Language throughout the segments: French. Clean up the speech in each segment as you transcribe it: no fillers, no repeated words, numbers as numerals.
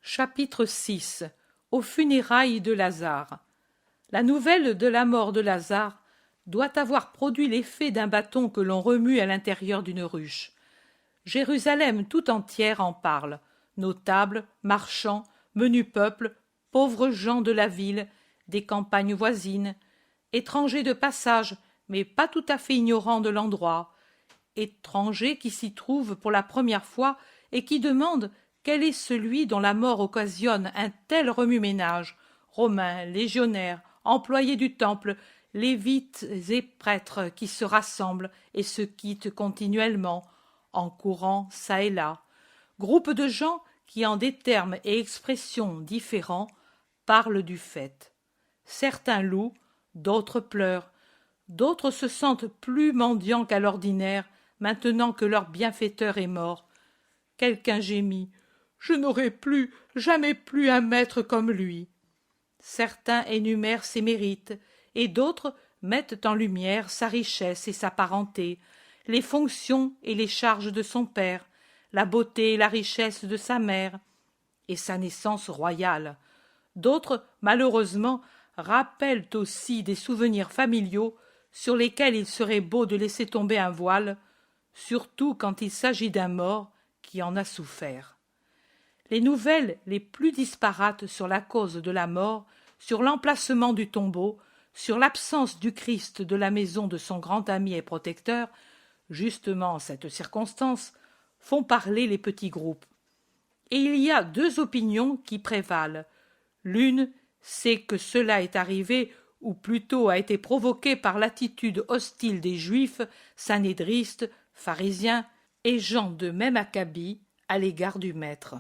Chapitre 6. Aux funérailles de Lazare. La nouvelle de la mort de Lazare doit avoir produit l'effet d'un bâton que l'on remue à l'intérieur d'une ruche. Jérusalem tout entière en parle, notables, marchands, menus peuple, pauvres gens de la ville, des campagnes voisines, étrangers de passage, mais pas tout à fait ignorants de l'endroit, étrangers qui s'y trouvent pour la première fois et qui demandent quel est celui dont la mort occasionne un tel remue-ménage, Romains, légionnaires, employés du temple, lévites et prêtres qui se rassemblent et se quittent continuellement, en courant çà et là, groupe de gens qui, en des termes et expressions différents, parlent du fait. Certains louent, d'autres pleurent, d'autres se sentent plus mendiants qu'à l'ordinaire, maintenant que leur bienfaiteur est mort. Quelqu'un gémit « Je n'aurai plus, jamais plus un maître comme lui ». Certains énumèrent ses mérites, et d'autres mettent en lumière sa richesse et sa parenté, les fonctions et les charges de son père, la beauté et la richesse de sa mère, et sa naissance royale. D'autres, malheureusement, rappellent aussi des souvenirs familiaux sur lesquels il serait beau de laisser tomber un voile, surtout quand il s'agit d'un mort qui en a souffert. Les nouvelles les plus disparates sur la cause de la mort, sur l'emplacement du tombeau, sur l'absence du Christ de la maison de son grand ami et protecteur, justement en cette circonstance, font parler les petits groupes. Et il y a deux opinions qui prévalent. L'une, c'est que cela est arrivé, ou plutôt a été provoqué par l'attitude hostile des Juifs, sanédristes, pharisiens et gens de même acabit à l'égard du maître.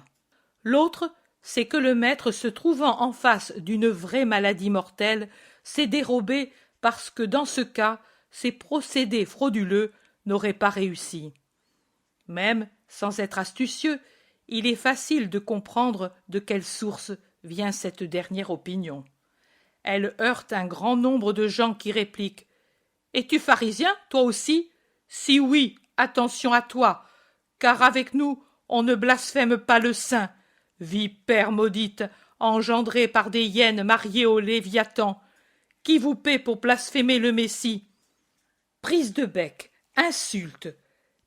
L'autre, c'est que le maître, se trouvant en face d'une vraie maladie mortelle, s'est dérobé parce que dans ce cas, ses procédés frauduleux n'auraient pas réussi. Même, sans être astucieux, il est facile de comprendre de quelle source vient cette dernière opinion. Elle heurte un grand nombre de gens qui répliquent « Es-tu pharisien, toi aussi ? Si oui, attention à toi, car avec nous, on ne blasphème pas le saint. Vipère maudite, engendrée par des hyènes mariées au Léviathan, qui vous paie pour blasphémer le Messie ?» Prise de bec, insultes,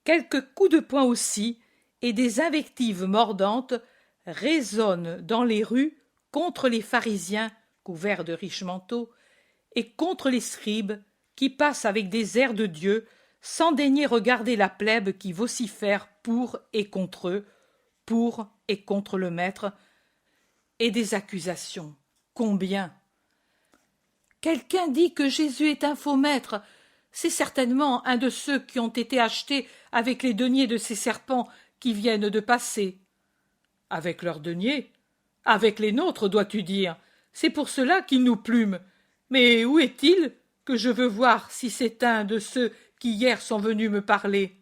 quelques coups de poing aussi, et des invectives mordantes résonnent dans les rues contre les pharisiens, couverts de riches manteaux, et contre les scribes, qui passent avec des airs de Dieu, sans daigner regarder la plèbe qui vocifère pour et contre eux, pour et contre le maître, et des accusations. Combien? Quelqu'un dit que Jésus est un faux maître. C'est certainement un de ceux qui ont été achetés avec les deniers de ces serpents qui viennent de passer. Avec leurs deniers? Avec les nôtres, dois-tu dire. C'est pour cela qu'ils nous plument. Mais où est-il, que je veux voir si c'est un de ceux qui hier sont venus me parler?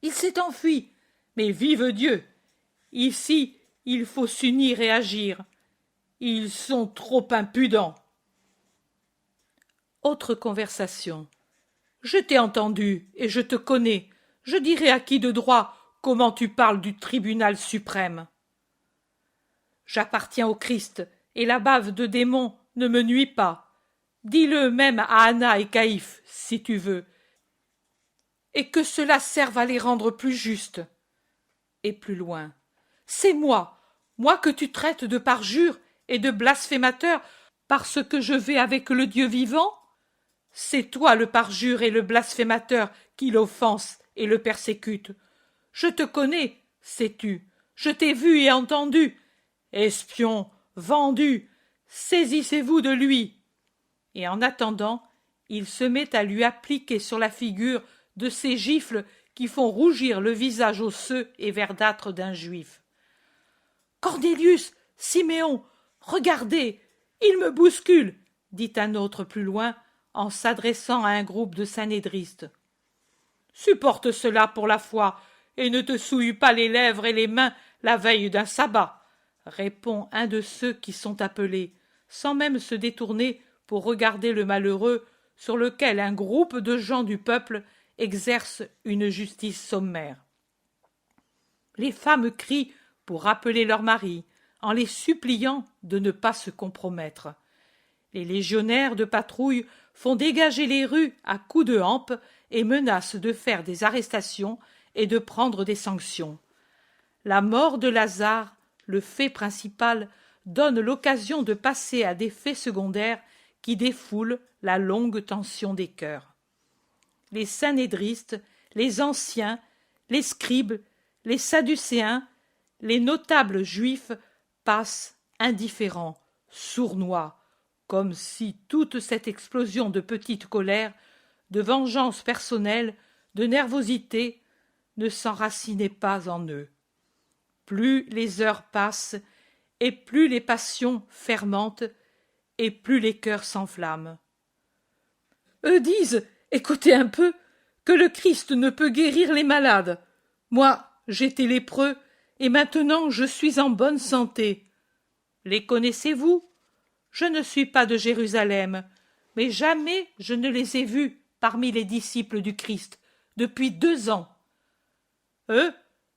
Il s'est enfui. Mais vive Dieu! Ici, il faut s'unir et agir. Ils sont trop impudents. Autre conversation. Je t'ai entendu et je te connais. Je dirai à qui de droit comment tu parles du tribunal suprême. J'appartiens au Christ, et la bave de démons ne me nuit pas. Dis-le même à Anna et Caïphe, si tu veux, et que cela serve à les rendre plus justes. Et plus loin. C'est moi que tu traites de parjure et de blasphémateur parce que je vais avec le Dieu vivant? C'est toi le parjure et le blasphémateur qui l'offense et le persécute. Je te connais, sais-tu, je t'ai vu et entendu. Espion, vendu, saisissez-vous de lui. Et en attendant, il se met à lui appliquer sur la figure de ces gifles qui font rougir le visage osseux et verdâtre d'un juif. Cornélius, Siméon, regardez, il me bouscule, dit un autre plus loin, en s'adressant à un groupe de sanédristes. Supporte cela pour la foi, et ne te souille pas les lèvres et les mains la veille d'un sabbat, répond un de ceux qui sont appelés, sans même se détourner pour regarder le malheureux sur lequel un groupe de gens du peuple exerce une justice sommaire. Les femmes crient pour rappeler leurs maris, en les suppliant de ne pas se compromettre. Les légionnaires de patrouille font dégager les rues à coups de hampe et menacent de faire des arrestations et de prendre des sanctions. La mort de Lazare, le fait principal, donne l'occasion de passer à des faits secondaires qui défoulent la longue tension des cœurs. Les synhédristes, les anciens, les scribes, les sadducéens, les notables juifs passent indifférents, sournois, comme si toute cette explosion de petite colère, de vengeance personnelle, de nervosité, ne s'enracinait pas en eux. Plus les heures passent, et plus les passions fermentent, et plus les cœurs s'enflamment. Eux disent, écoutez un peu, que le Christ ne peut guérir les malades. Moi, j'étais lépreux, et maintenant je suis en bonne santé. Les connaissez-vous? Je ne suis pas de Jérusalem, mais jamais je ne les ai vus parmi les disciples du Christ, depuis 2 ans.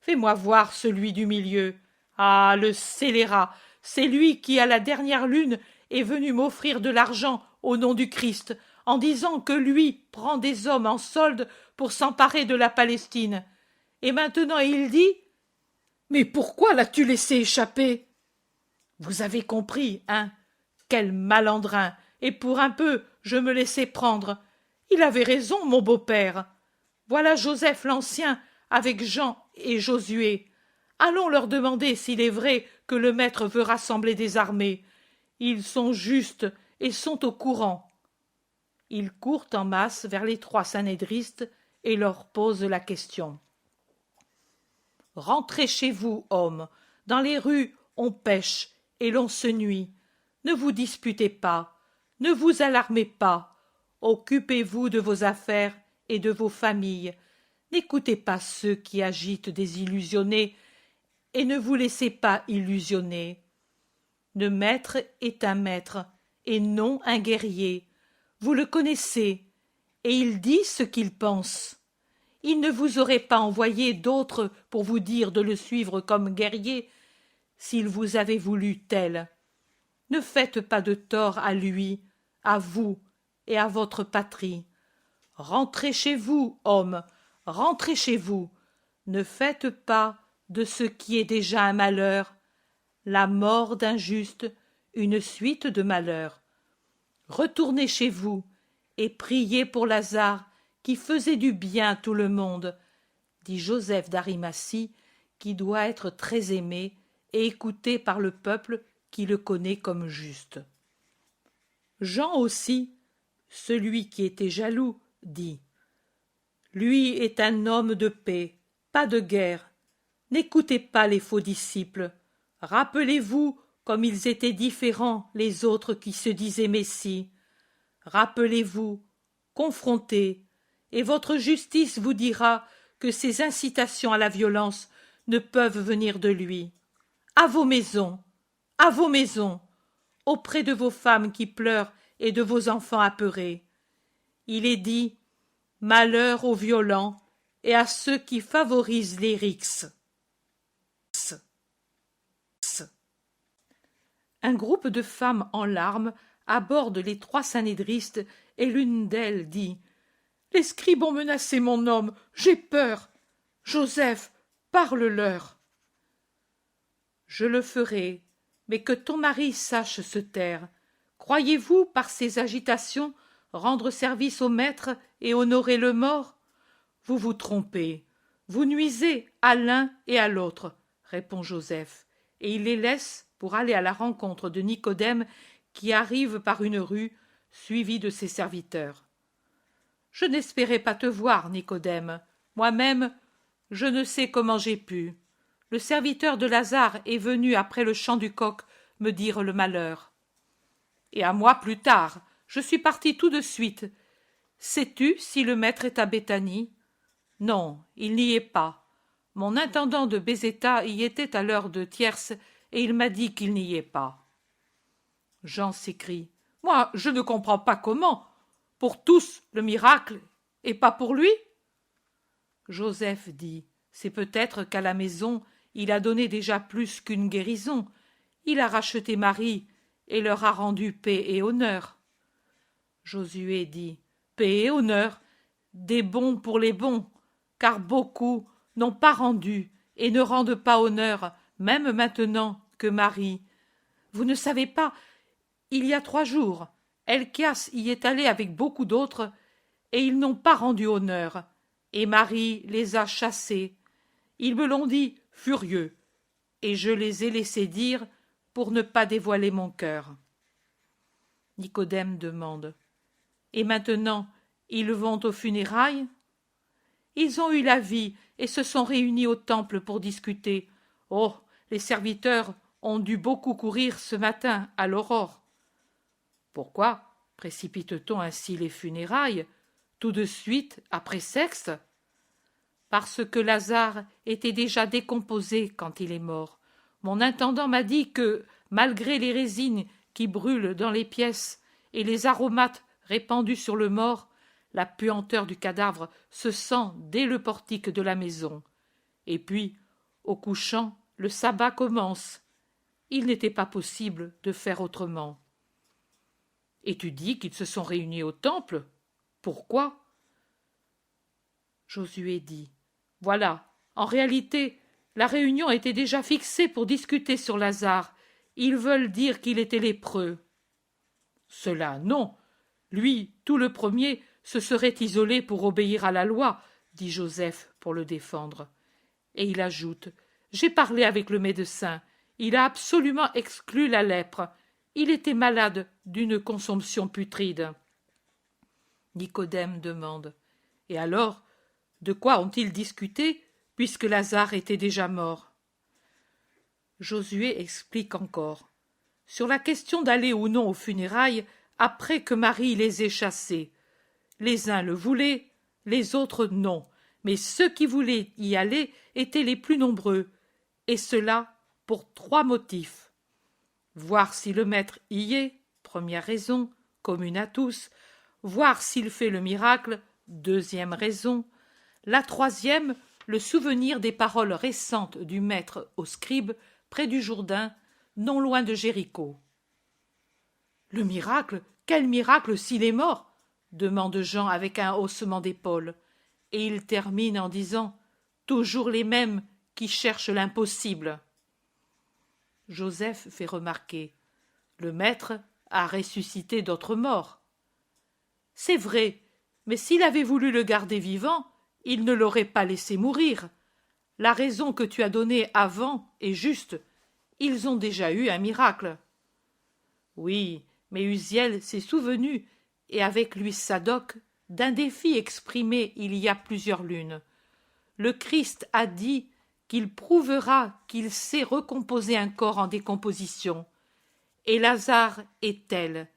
Fais-moi voir celui du milieu. Ah, le scélérat, c'est lui qui, à la dernière lune, est venu m'offrir de l'argent au nom du Christ, en disant que lui prend des hommes en solde pour s'emparer de la Palestine. Et maintenant il dit « Mais pourquoi l'as-tu laissé échapper ?» Vous avez compris, hein? Quel malandrin! Et pour un peu, je me laissais prendre. Il avait raison, mon beau-père. Voilà Joseph l'Ancien avec Jean et Josué. Allons leur demander s'il est vrai que le maître veut rassembler des armées. Ils sont justes et sont au courant. Ils courent en masse vers les 3 synhédristes et leur posent la question. Rentrez chez vous, hommes. Dans les rues, on pêche et l'on se nuit. Ne vous disputez pas, ne vous alarmez pas. Occupez-vous de vos affaires et de vos familles. N'écoutez pas ceux qui agitent des illusionnés et ne vous laissez pas illusionner. Le maître est un maître et non un guerrier. Vous le connaissez et il dit ce qu'il pense. Il ne vous aurait pas envoyé d'autres pour vous dire de le suivre comme guerrier s'il vous avait voulu tel. Ne faites pas de tort à lui, à vous et à votre patrie. Rentrez chez vous, hommes, rentrez chez vous. Ne faites pas de ce qui est déjà un malheur, la mort d'un juste, une suite de malheurs. Retournez chez vous et priez pour Lazare qui faisait du bien à tout le monde, dit Joseph d'Arimathie, qui doit être très aimé et écouté par le peuple qui le connaît comme juste. Jean aussi, celui qui était jaloux, dit « Lui est un homme de paix, pas de guerre. N'écoutez pas les faux disciples. Rappelez-vous comme ils étaient différents les autres qui se disaient Messie. Rappelez-vous, confrontez, et votre justice vous dira que ces incitations à la violence ne peuvent venir de lui. À vos maisons, auprès de vos femmes qui pleurent et de vos enfants apeurés. Il est dit « Malheur aux violents et à ceux qui favorisent les rixes. » Un groupe de femmes en larmes aborde les 3 synhédristes et l'une d'elles dit « Les scribes ont menacé mon homme, j'ai peur. Joseph, parle-leur. » Je le ferai, mais que ton mari sache se taire. Croyez-vous, par ces agitations, rendre service au maître et honorer le mort? Vous vous trompez, vous nuisez à l'un et à l'autre, répond Joseph, et il les laisse pour aller à la rencontre de Nicodème qui arrive par une rue, suivi de ses serviteurs. Je n'espérais pas te voir, Nicodème. Moi-même, je ne sais comment j'ai pu. Le serviteur de Lazare est venu après le chant du coq me dire le malheur. Et à moi plus tard, je suis parti tout de suite. Sais-tu si le maître est à Béthanie? Non, il n'y est pas. Mon intendant de Bézéta y était à l'heure de tierce, et il m'a dit qu'il n'y est pas. Jean s'écrie. Moi, je ne comprends pas comment. Pour tous le miracle, et pas pour lui? Joseph dit. C'est peut-être qu'à la maison, il a donné déjà plus qu'une guérison. il a racheté Marie et leur a rendu paix et honneur. Josué dit, paix et honneur, des bons pour les bons, car beaucoup n'ont pas rendu et ne rendent pas honneur, même maintenant que Marie. Vous ne savez pas, il y a 3 jours, Elchias y est allé avec beaucoup d'autres, et ils n'ont pas rendu honneur, et Marie les a chassés. Ils me l'ont dit, furieux, et je les ai laissés dire pour ne pas dévoiler mon cœur. Nicodème demande, et maintenant, ils vont aux funérailles? Ils ont eu la vie et se sont réunis au temple pour discuter. Oh, les serviteurs ont dû beaucoup courir ce matin à l'aurore. Pourquoi précipite-t-on ainsi les funérailles, tout de suite après Sexte? Parce que Lazare était déjà décomposé quand il est mort. Mon intendant m'a dit que, malgré les résines qui brûlent dans les pièces et les aromates répandus sur le mort, la puanteur du cadavre se sent dès le portique de la maison. Et puis, au couchant, le sabbat commence. Il n'était pas possible de faire autrement. Et tu dis qu'ils se sont réunis au temple? Pourquoi? Josué dit, voilà, en réalité, la réunion était déjà fixée pour discuter sur Lazare. Ils veulent dire qu'il était lépreux. Cela, non. Lui, tout le premier, se serait isolé pour obéir à la loi, dit Joseph pour le défendre. Et il ajoute, j'ai parlé avec le médecin. Il a absolument exclu la lèpre. Il était malade d'une consomption putride. Nicodème demande, et alors, de quoi ont-ils discuté, puisque Lazare était déjà mort? Josué explique encore. Sur la question d'aller ou non aux funérailles, après que Marie les ait chassés. Les uns le voulaient, les autres non, mais ceux qui voulaient y aller étaient les plus nombreux, et cela pour 3 motifs. Voir si le maître y est, première raison, commune à tous, voir s'il fait le miracle, deuxième raison, la troisième, le souvenir des paroles récentes du maître aux scribes près du Jourdain, non loin de Jéricho. Le miracle? Quel miracle s'il est mort? Demande Jean avec un haussement d'épaules, et il termine en disant toujours les mêmes qui cherchent l'impossible. Joseph fait remarquer le maître a ressuscité d'autres morts. C'est vrai, mais s'il avait voulu le garder vivant, il ne l'aurait pas laissé mourir. La raison que tu as donnée avant est juste. Ils ont déjà eu un miracle. Oui, mais Uziel s'est souvenu, et avec lui Sadoc, d'un défi exprimé il y a plusieurs lunes. Le Christ a dit qu'il prouvera qu'il sait recomposer un corps en décomposition. Et Lazare est tel.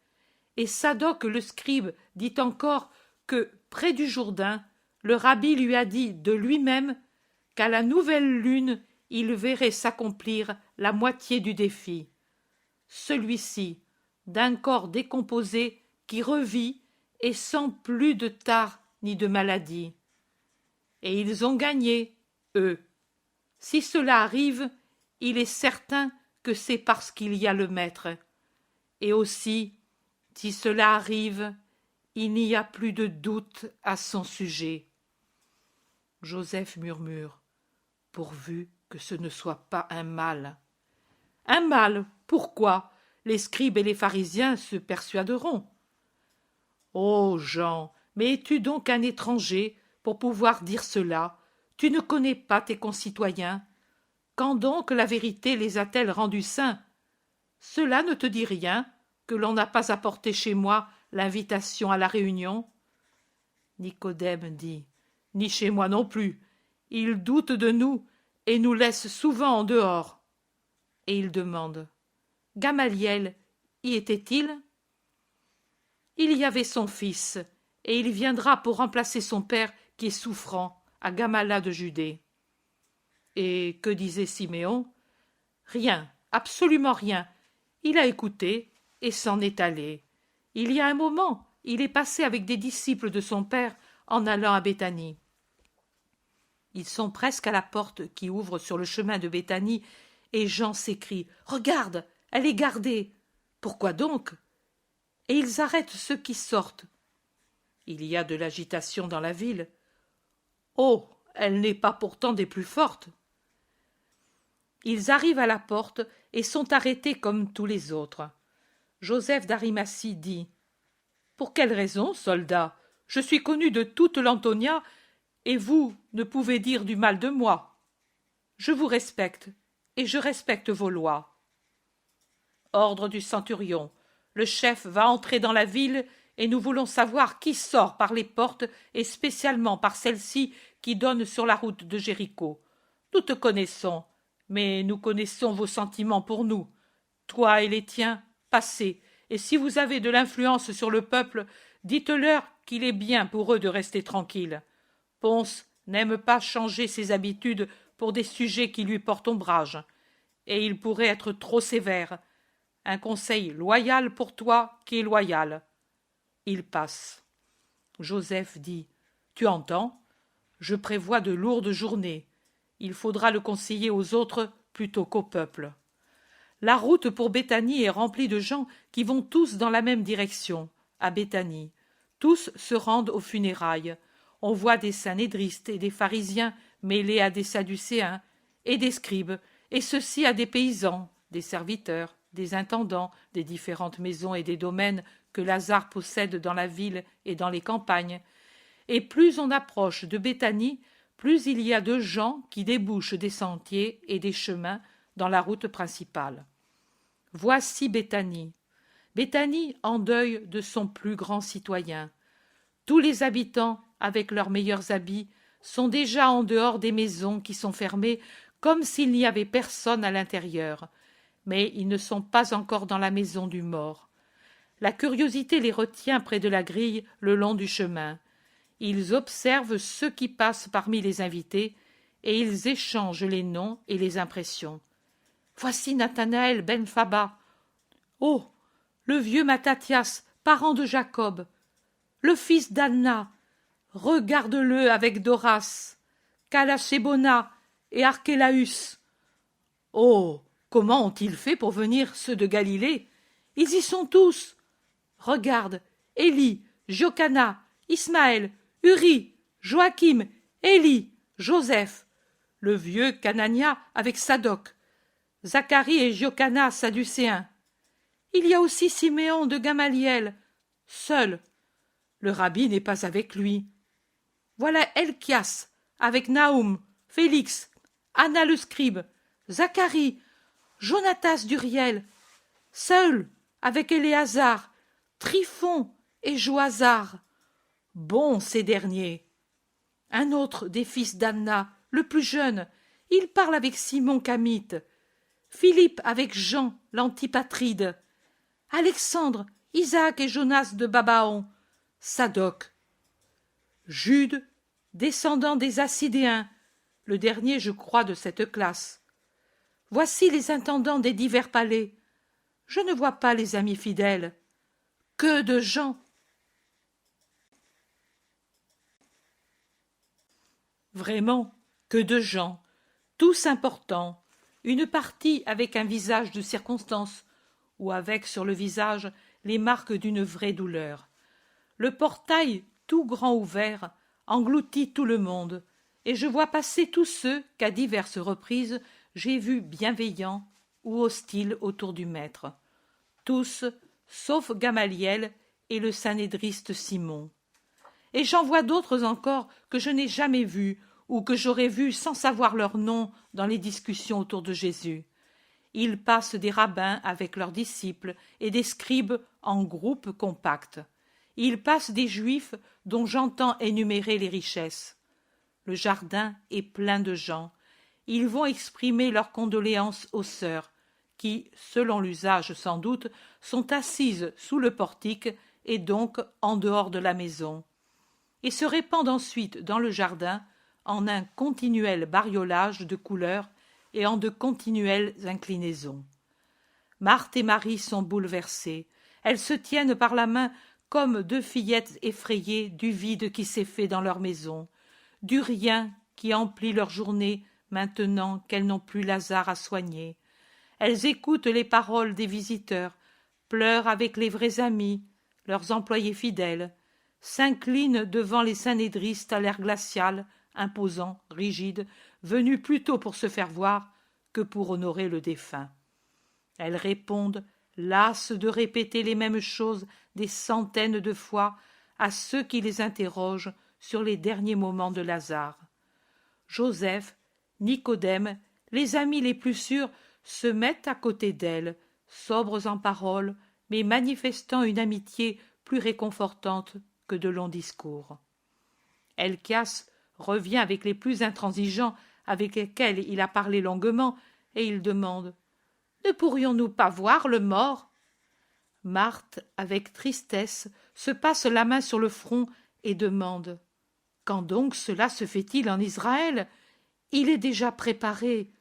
Et Sadoc le scribe dit encore que, près du Jourdain, le rabbi lui a dit de lui-même qu'à la nouvelle lune il verrait s'accomplir la moitié du défi. Celui-ci, d'un corps décomposé qui revit et sans plus de tare ni de maladie. Et ils ont gagné, eux. Si cela arrive, il est certain que c'est parce qu'il y a le maître. Et aussi, si cela arrive, il n'y a plus de doute à son sujet. Joseph murmure, pourvu que ce ne soit pas un mal. Un mal, pourquoi? Les scribes et les pharisiens se persuaderont. Oh, Jean, mais es-tu donc un étranger pour pouvoir dire cela? Tu ne connais pas tes concitoyens. Quand donc la vérité les a-t-elle rendus saints? Cela ne te dit rien que l'on n'a pas apporté chez moi l'invitation à la réunion? Nicodème dit, ni chez moi non plus. Ils doutent de nous et nous laissent souvent en dehors. Et il demande, Gamaliel, y était-il? Il y avait son fils, et il viendra pour remplacer son père qui est souffrant, à Gamala de Judée. Et que disait Siméon? Rien, absolument rien. Il a écouté et s'en est allé. Il y a un moment, il est passé avec des disciples de son père en allant à Béthanie. Ils sont presque à la porte qui ouvre sur le chemin de Béthanie, et Jean s'écrie « Regarde, elle est gardée. Pourquoi donc? Et ils arrêtent ceux qui sortent. Il y a de l'agitation dans la ville. Oh, elle n'est pas pourtant des plus fortes. Ils arrivent à la porte et sont arrêtés comme tous les autres. Joseph d'Arimathie dit: Pour quelle raison, soldat? Je suis connu de toute l'Antonia, et vous ne pouvez dire du mal de moi. Je vous respecte, et je respecte vos lois. Ordre du centurion. Le chef va entrer dans la ville, et nous voulons savoir qui sort par les portes, et spécialement par celle-ci qui donne sur la route de Jéricho. Nous te connaissons, mais nous connaissons vos sentiments pour nous. Toi et les tiens, passez, et si vous avez de l'influence sur le peuple, dites-leur qu'il est bien pour eux de rester tranquilles. Ponce n'aime pas changer ses habitudes pour des sujets qui lui portent ombrage, et il pourrait être trop sévère. Un conseil loyal pour toi qui est loyal. Il passe. Joseph dit: Tu entends? Je prévois de lourdes journées. Il faudra le conseiller aux autres plutôt qu'au peuple. La route pour Béthanie est remplie de gens qui vont tous dans la même direction, à Béthanie. Tous se rendent aux funérailles. On voit des synhédristes et des pharisiens mêlés à des sadducéens, et des scribes, et ceux-ci à des paysans, des serviteurs, des intendants des différentes maisons et des domaines que Lazare possède dans la ville et dans les campagnes. Et plus on approche de Béthanie, plus il y a de gens qui débouchent des sentiers et des chemins dans la route principale. Voici Béthanie. Béthanie en deuil de son plus grand citoyen. Tous les habitants, avec leurs meilleurs habits, sont déjà en dehors des maisons qui sont fermées, comme s'il n'y avait personne à l'intérieur. Mais ils ne sont pas encore dans la maison du mort. La curiosité les retient près de la grille le long du chemin. Ils observent ceux qui passent parmi les invités, et ils échangent les noms et les impressions. Voici Nathanaël ben Faba. Oh, le vieux Mattathias, parent de Jacob. Le fils d'Anna. Regarde-le avec Doras, Calachébona et Archélaüs. Oh, comment ont-ils fait pour venir ceux de Galilée? Ils y sont tous. Regarde, Élie, Jocanna, Ismaël, Uri, Joachim, Élie, Joseph, le vieux Canania avec Sadoc, Zacharie et Jocanna sadducéens. Il y a aussi Siméon de Gamaliel, seul. Le rabbi n'est pas avec lui. Voilà Elchias, avec Naoum, Félix, Anna le scribe, Zacharie, Jonatas d'Uriel, Saül, avec Éléazar, Tryphon et Joazar. Bons ces derniers. Un autre des fils d'Anna, le plus jeune, il parle avec Simon Camite, Philippe avec Jean l'Antipatride, Alexandre, Isaac et Jonas de Babaon, Sadoc, Jude, descendant des Assidéens, le dernier, je crois, de cette classe. Voici les intendants des divers palais. Je ne vois pas les amis fidèles. Que de gens! Vraiment, que de gens, tous importants, une partie avec un visage de circonstance, ou avec sur le visage les marques d'une vraie douleur. Le portail, tout grand ouvert, engloutit tout le monde, et je vois passer tous ceux qu'à diverses reprises j'ai vus bienveillants ou hostiles autour du maître. Tous, sauf Gamaliel et le synhédriste Simon. Et j'en vois d'autres encore que je n'ai jamais vus ou que j'aurais vus sans savoir leur nom dans les discussions autour de Jésus. Ils passent des rabbins avec leurs disciples et des scribes en groupes compacts. Ils passent des juifs dont j'entends énumérer les richesses. Le jardin est plein de gens. Ils vont exprimer leurs condoléances aux sœurs, qui, selon l'usage sans doute, sont assises sous le portique et donc en dehors de la maison, et se répandent ensuite dans le jardin en un continuel bariolage de couleurs et en de continuelles inclinaisons. Marthe et Marie sont bouleversées. Elles se tiennent par la main comme deux fillettes effrayées du vide qui s'est fait dans leur maison, du rien qui emplit leur journée maintenant qu'elles n'ont plus Lazare à soigner. Elles écoutent les paroles des visiteurs, pleurent avec les vrais amis, leurs employés fidèles, s'inclinent devant les synhédristes à l'air glacial, imposant, rigide, venus plutôt pour se faire voir que pour honorer le défunt. Elles répondent, lasses de répéter les mêmes choses des centaines de fois à ceux qui les interrogent sur les derniers moments de Lazare. Joseph, Nicodème, les amis les plus sûrs, se mettent à côté d'elles, sobres en paroles, mais manifestant une amitié plus réconfortante que de longs discours. Helcias revient avec les plus intransigeants avec lesquels il a parlé longuement, et il demande « Ne pourrions-nous pas voir le mort ?» Marthe, avec tristesse, se passe la main sur le front et demande « Quand donc cela se fait-il en Israël ? Il est déjà préparé. »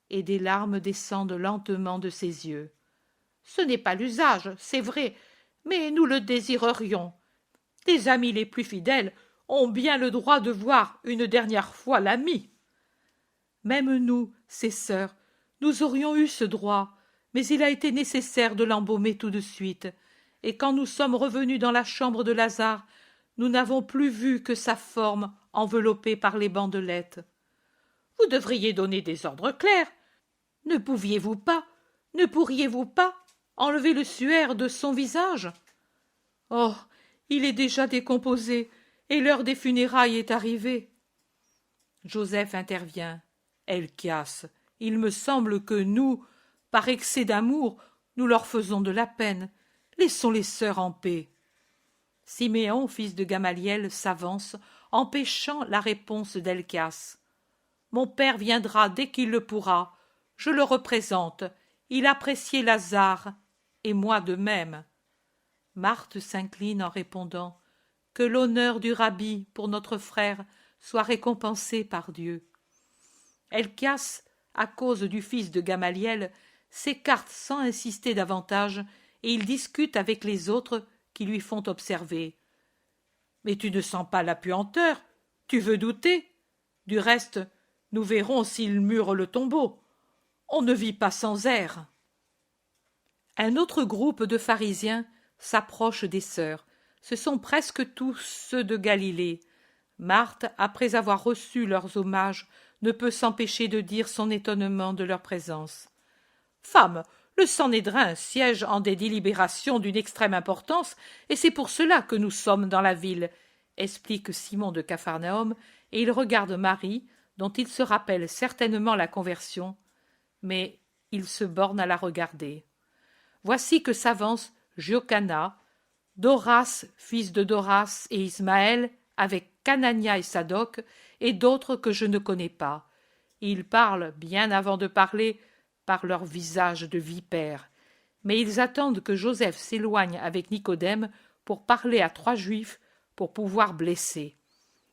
Et des larmes descendent lentement de ses yeux. « Ce n'est pas l'usage, c'est vrai, mais nous le désirerions. Les amis les plus fidèles ont bien le droit de voir une dernière fois l'ami. » Même nous, ses sœurs, nous aurions eu ce droit, mais il a été nécessaire de l'embaumer tout de suite, et quand nous sommes revenus dans la chambre de Lazare, nous n'avons plus vu que sa forme enveloppée par les bandelettes. « Vous devriez donner des ordres clairs. Ne pourriez-vous pas enlever le suaire de son visage ? Oh, il est déjà décomposé, et l'heure des funérailles est arrivée. » Joseph intervient. « Helcias, il me semble que nous, par excès d'amour, nous leur faisons de la peine. Laissons les sœurs en paix. » Siméon, fils de Gamaliel, s'avance, empêchant la réponse d'Helcias. « Mon père viendra dès qu'il le pourra. Je le représente. Il appréciait Lazare, et moi de même. » Marthe s'incline en répondant « Que l'honneur du rabbi pour notre frère soit récompensé par Dieu. » Helcias, à cause du fils de Gamaliel, s'écarte sans insister davantage, et il discute avec les autres qui lui font observer. « Mais tu ne sens pas la puanteur, tu veux douter. Du reste, nous verrons s'il mure le tombeau. On ne vit pas sans air. » Un autre groupe de pharisiens s'approche des sœurs. Ce sont presque tous ceux de Galilée. Marthe, après avoir reçu leurs hommages, ne peut s'empêcher de dire son étonnement de leur présence. « Femme, le Sanhédrin siège en des délibérations d'une extrême importance, et c'est pour cela que nous sommes dans la ville, » explique Simon de Capharnaüm, et il regarde Marie, dont il se rappelle certainement la conversion, mais il se borne à la regarder. Voici que s'avance Jocanna, Doras, fils de Doras et Ismaël, avec Canania et Sadoc, et d'autres que je ne connais pas. Ils parlent, bien avant de parler, par leur visage de vipères. Mais ils attendent que Joseph s'éloigne avec Nicodème pour parler à 3 Juifs, pour pouvoir blesser.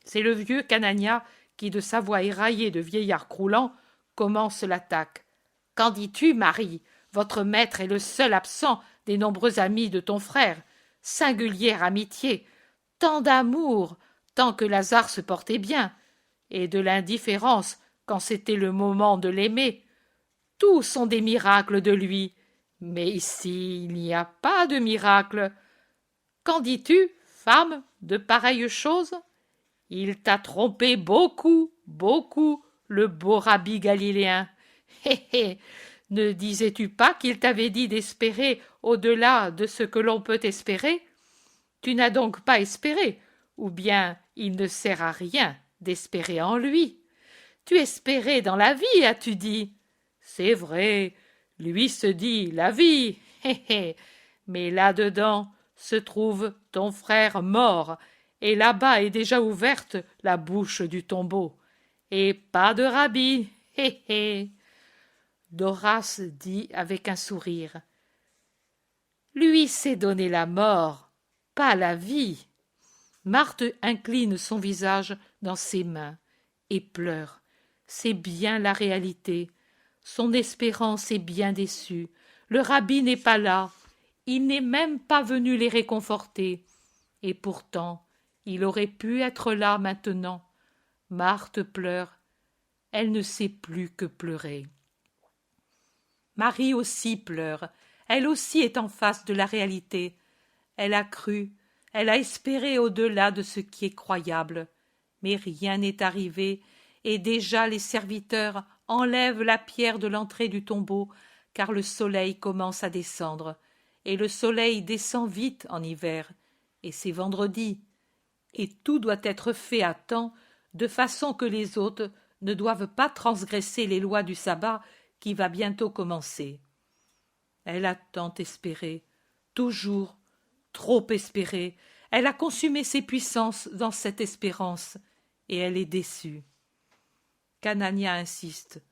C'est le vieux Canania qui, de sa voix éraillée de vieillard croulant, commence l'attaque. « Qu'en dis-tu, Marie ? Votre maître est le seul absent des nombreux amis de ton frère. Singulière amitié, tant d'amour, tant que Lazare se portait bien, et de l'indifférence quand c'était le moment de l'aimer. Tous sont des miracles de lui, mais ici il n'y a pas de miracle. Qu'en dis-tu, femme, de pareilles choses ? Il t'a trompé beaucoup, beaucoup, le beau rabbi galiléen. Hé hé, ne disais-tu pas qu'il t'avait dit d'espérer au-delà de ce que l'on peut espérer ? Tu n'as donc pas espéré, ou bien il ne sert à rien d'espérer en lui. Tu espérais dans la vie, as-tu dit ? C'est vrai, lui se dit la vie, hé hé, mais là-dedans se trouve ton frère mort, et là-bas est déjà ouverte la bouche du tombeau. Et pas de rabbi, hé hé. Doras dit avec un sourire. Lui s'est donné la mort, pas la vie. Marthe incline son visage dans ses mains et pleure. C'est bien la réalité. Son espérance est bien déçue. Le rabbi n'est pas là. Il n'est même pas venu les réconforter. Et pourtant, il aurait pu être là maintenant. Marthe pleure. Elle ne sait plus que pleurer. Marie aussi pleure, elle aussi est en face de la réalité. Elle a cru, elle a espéré au-delà de ce qui est croyable. Mais rien n'est arrivé, et déjà les serviteurs enlèvent la pierre de l'entrée du tombeau, car le soleil commence à descendre. Et le soleil descend vite en hiver, et c'est vendredi. Et tout doit être fait à temps, de façon que les hôtes ne doivent pas transgresser les lois du sabbat qui va bientôt commencer. Elle a tant espéré, toujours, trop espéré. Elle a consumé ses puissances dans cette espérance, et elle est déçue. Canania insiste.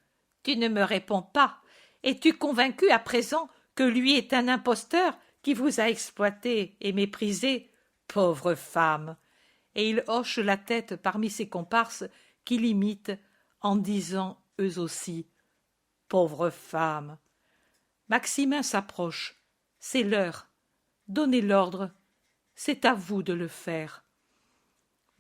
Tu ne me réponds pas. Es-tu convaincu à présent que lui est un imposteur qui vous a exploité et méprisé? Pauvre femme! Et il hoche la tête parmi ses comparses qui l'imitent en disant eux aussi pauvre femme. Maximin s'approche. C'est l'heure. Donnez l'ordre. C'est à vous de le faire.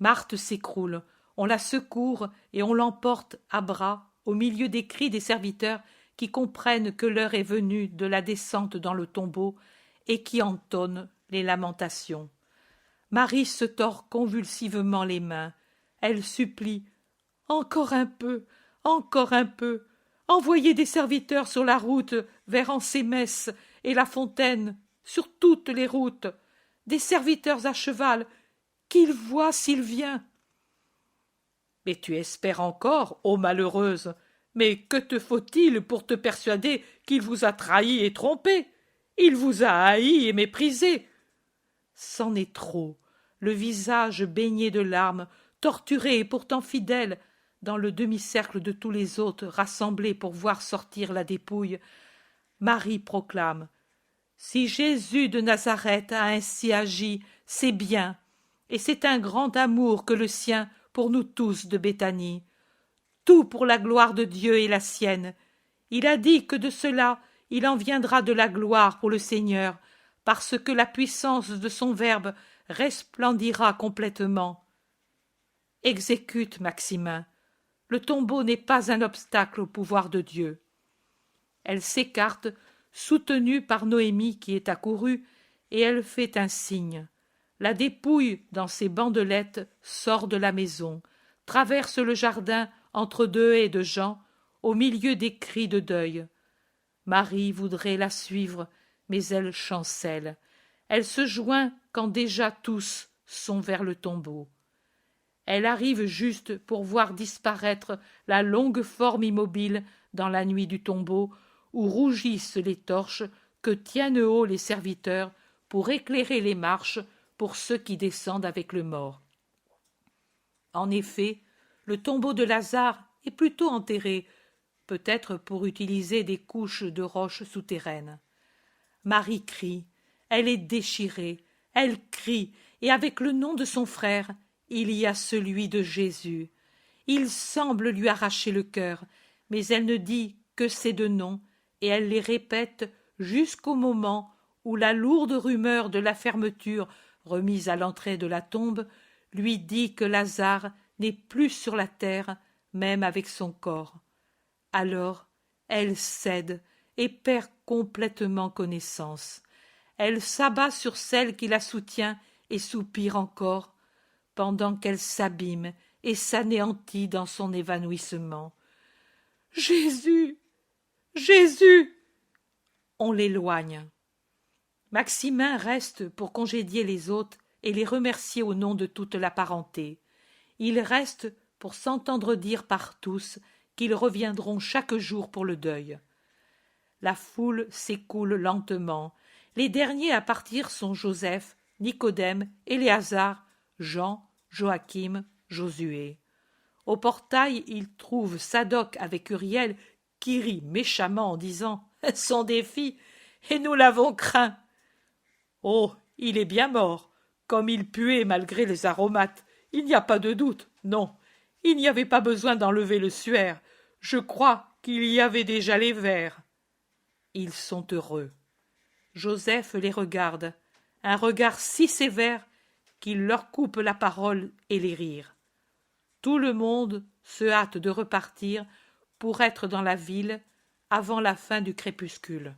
Marthe s'écroule. On la secourt et on l'emporte à bras au milieu des cris des serviteurs qui comprennent que l'heure est venue de la descente dans le tombeau et qui entonnent les lamentations. Marie se tord convulsivement les mains. Elle supplie. Encore un peu, encore un peu. Envoyez des serviteurs sur la route vers Ansémès et la fontaine, sur toutes les routes. Des serviteurs à cheval, qu'ils voient s'il vient. Mais tu espères encore, ô malheureuse. Mais que te faut-il pour te persuader qu'il vous a trahi et trompé? Il vous a haï et méprisé. C'en est trop. Le visage baigné de larmes, torturé et pourtant fidèle, dans le demi-cercle de tous les hôtes rassemblés pour voir sortir la dépouille, Marie proclame « Si Jésus de Nazareth a ainsi agi, c'est bien, et c'est un grand amour que le sien pour nous tous de Béthanie. Tout pour la gloire de Dieu et la sienne. Il a dit que de cela il en viendra de la gloire pour le Seigneur, parce que la puissance de son Verbe resplendira complètement. Exécute, Maximin. Le tombeau n'est pas un obstacle au pouvoir de Dieu. » Elle s'écarte, soutenue par Noémie qui est accourue, et elle fait un signe. La dépouille, dans ses bandelettes, sort de la maison, traverse le jardin entre deux haies de gens, au milieu des cris de deuil. Marie voudrait la suivre, mais elle chancelle. Elle se joint quand déjà tous sont vers le tombeau. Elle arrive juste pour voir disparaître la longue forme immobile dans la nuit du tombeau, où rougissent les torches que tiennent haut les serviteurs pour éclairer les marches pour ceux qui descendent avec le mort. En effet, le tombeau de Lazare est plutôt enterré, peut-être pour utiliser des couches de roches souterraines. Marie crie, elle est déchirée, elle crie, et avec le nom de son frère, il y a celui de Jésus. Il semble lui arracher le cœur, mais elle ne dit que ces deux noms, et elle les répète jusqu'au moment où la lourde rumeur de la fermeture remise à l'entrée de la tombe lui dit que Lazare n'est plus sur la terre, même avec son corps. Alors elle cède et perd complètement connaissance. Elle s'abat sur celle qui la soutient et soupire encore, pendant qu'elle s'abîme et s'anéantit dans son évanouissement. « Jésus! Jésus !» On l'éloigne. Maximin reste pour congédier les hôtes et les remercier au nom de toute la parenté. Il reste pour s'entendre dire par tous qu'ils reviendront chaque jour pour le deuil. La foule s'écoule lentement. Les derniers à partir sont Joseph, Nicodème, Éléazar, Jean, Joachim, Josué. Au portail, ils trouvent Sadoc avec Uriel qui rit méchamment en disant « Elles sont des filles, et nous l'avons craint. » Oh, il est bien mort, comme il puait malgré les aromates, il n'y a pas de doute, non, il n'y avait pas besoin d'enlever le suaire, je crois qu'il y avait déjà les vers. Ils sont heureux. Joseph les regarde, un regard si sévère qu'il leur coupe la parole et les rires. Tout le monde se hâte de repartir pour être dans la ville avant la fin du crépuscule.